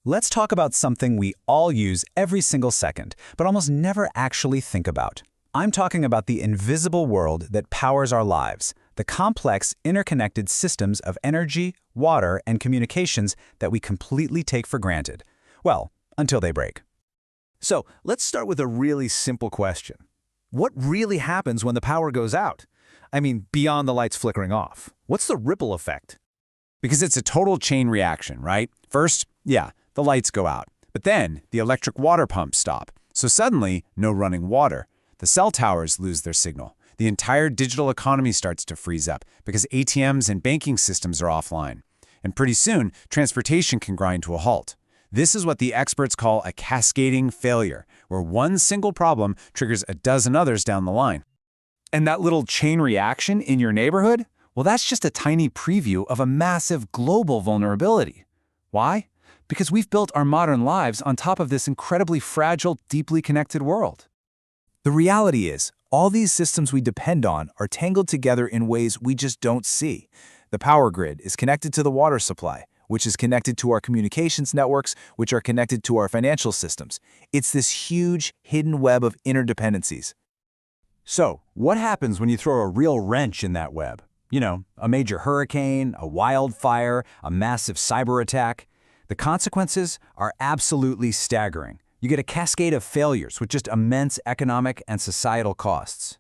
Let's talk about something we all use every single second, but almost never actually think about. I'm talking about the invisible world that powers our lives, the complex, interconnected systems of energy, water, and communications that we completely take for granted. Well, until they break. So let's start with a really simple question. What really happens when the power goes out? I mean, beyond the lights flickering off. What's the ripple effect? Because it's a total chain reaction, right? First, the lights go out. But then the electric water pumps stop. So suddenly, no running water. The cell towers lose their signal. The entire digital economy starts to freeze up because ATMs and banking systems are offline. And pretty soon, transportation can grind to a halt. This is what the experts call a cascading failure, where one single problem triggers a dozen others down the line. And that little chain reaction in your neighborhood? Well, that's just a tiny preview of a massive global vulnerability. Why? Because we've built our modern lives on top of this incredibly fragile, deeply connected world. The reality is, all these systems we depend on are tangled together in ways we just don't see. The power grid is connected to the water supply, which is connected to our communications networks, which are connected to our financial systems. It's this huge, hidden web of interdependencies. So, what happens when you throw a real wrench in that web? You know, a major hurricane, a wildfire, a massive cyber attack. The consequences are absolutely staggering. You get a cascade of failures with just immense economic and societal costs.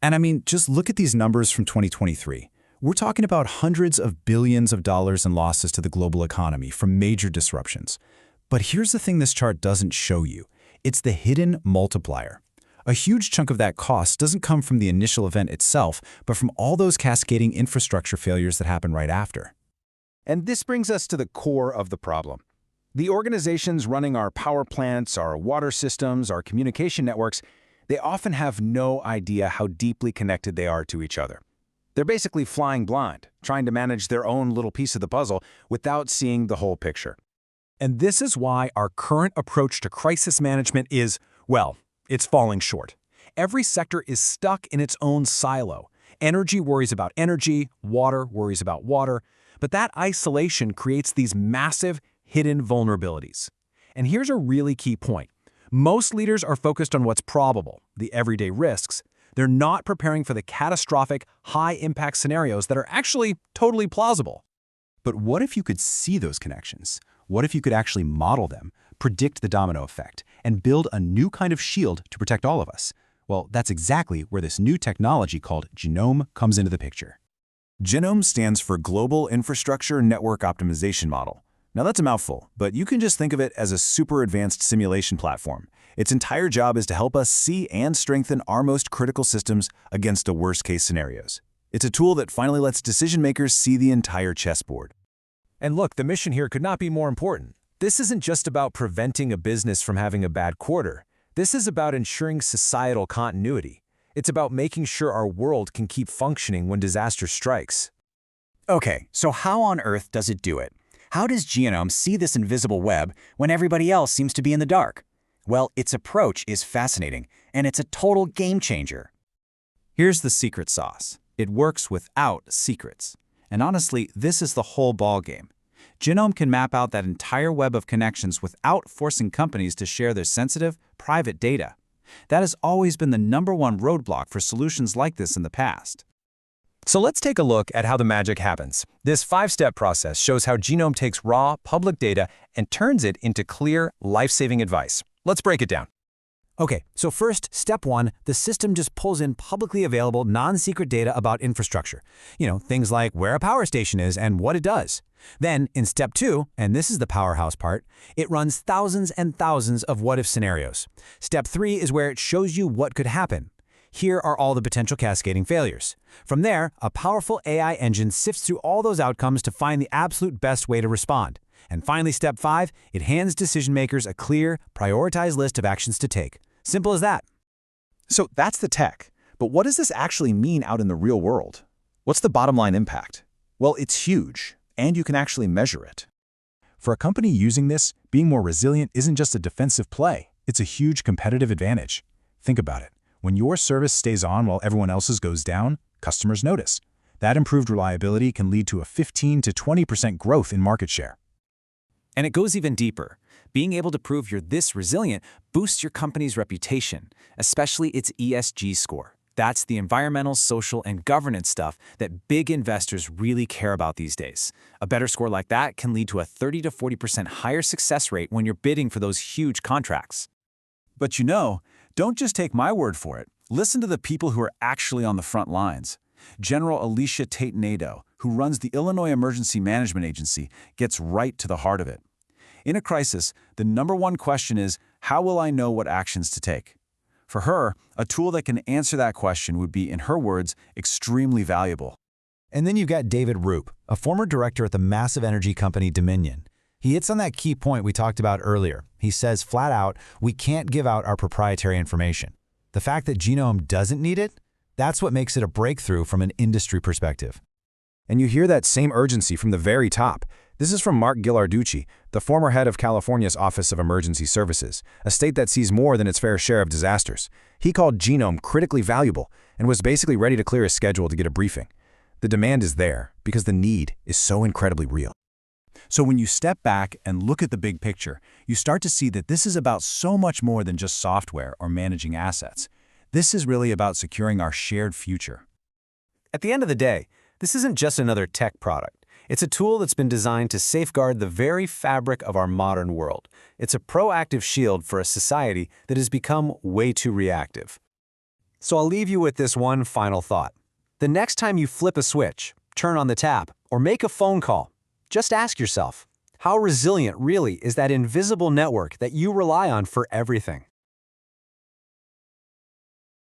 And I mean, just look at these numbers from 2023. We're talking about hundreds of billions of dollars in losses to the global economy from major disruptions. But here's the thing this chart doesn't show you. It's the hidden multiplier. A huge chunk of that cost doesn't come from the initial event itself, but from all those cascading infrastructure failures that happen right after. And this brings us to the core of the problem. The organizations running our power plants, our water systems, our communication networks, they often have no idea how deeply connected they are to each other. They're basically flying blind, trying to manage their own little piece of the puzzle without seeing the whole picture. And this is why our current approach to crisis management is, well, it's falling short. Every sector is stuck in its own silo. Energy worries about energy, water worries about water, but that isolation creates these massive, hidden vulnerabilities. And here's a really key point. Most leaders are focused on what's probable, the everyday risks. They're not preparing for the catastrophic, high-impact scenarios that are actually totally plausible. But what if you could see those connections? What if you could actually model them, predict the domino effect, and build a new kind of shield to protect all of us? Well, that's exactly where this new technology called Ginom comes into the picture. Ginom stands for Global Infrastructure Network Optimization Model. Now that's a mouthful, but you can just think of it as a super advanced simulation platform. Its entire job is to help us see and strengthen our most critical systems against the worst-case scenarios. It's a tool that finally lets decision makers see the entire chessboard. And look, the mission here could not be more important. This isn't just about preventing a business from having a bad quarter. This is about ensuring societal continuity. It's about making sure our world can keep functioning when disaster strikes. Okay, so how on earth does it do it? How does Ginom see this invisible web when everybody else seems to be in the dark? Well, its approach is fascinating, and it's a total game changer. Here's the secret sauce. It works without secrets. And honestly, this is the whole ballgame. Ginom can map out that entire web of connections without forcing companies to share their sensitive, private data. That has always been the #1 roadblock for solutions like this in the past. So let's take a look at how the magic happens. This 5-step process shows how Ginom takes raw, public data and turns it into clear, life-saving advice. Let's break it down. Okay, so first, step 1, the system just pulls in publicly available, non-secret data about infrastructure. Things like where a power station is and what it does. Then, in step 2, and this is the powerhouse part, it runs thousands and thousands of what-if scenarios. Step 3 is where it shows you what could happen. Here are all the potential cascading failures. From there, a powerful AI engine sifts through all those outcomes to find the absolute best way to respond. And finally, step 5, it hands decision makers a clear, prioritized list of actions to take. Simple as that. So that's the tech. But what does this actually mean out in the real world? What's the bottom line impact? Well, it's huge, and you can actually measure it. For a company using this, being more resilient isn't just a defensive play. It's a huge competitive advantage. Think about it. When your service stays on while everyone else's goes down, customers notice. That improved reliability can lead to a 15 to 20% growth in market share. And it goes even deeper. Being able to prove you're this resilient boosts your company's reputation, especially its ESG score. That's the environmental, social, and governance stuff that big investors really care about these days. A better score like that can lead to a 30 to 40% higher success rate when you're bidding for those huge contracts. But don't just take my word for it. Listen to the people who are actually on the front lines. General Alicia Tate-Nadeau, who runs the Illinois Emergency Management Agency, gets right to the heart of it. In a crisis, the #1 question is, how will I know what actions to take? For her, a tool that can answer that question would be, in her words, extremely valuable. And then you've got David Roop, a former director at the massive energy company Dominion. He hits on that key point we talked about earlier. He says flat out, we can't give out our proprietary information. The fact that Ginom doesn't need it, that's what makes it a breakthrough from an industry perspective. And you hear that same urgency from the very top. This is from Mark Ghilarducci, the former head of California's Office of Emergency Services, a state that sees more than its fair share of disasters. He called Ginom critically valuable and was basically ready to clear his schedule to get a briefing. The demand is there because the need is so incredibly real. So when you step back and look at the big picture, you start to see that this is about so much more than just software or managing assets. This is really about securing our shared future. At the end of the day, this isn't just another tech product. It's a tool that's been designed to safeguard the very fabric of our modern world. It's a proactive shield for a society that has become way too reactive. So I'll leave you with this one final thought. The next time you flip a switch, turn on the tap, or make a phone call, just ask yourself, how resilient really is that invisible network that you rely on for everything?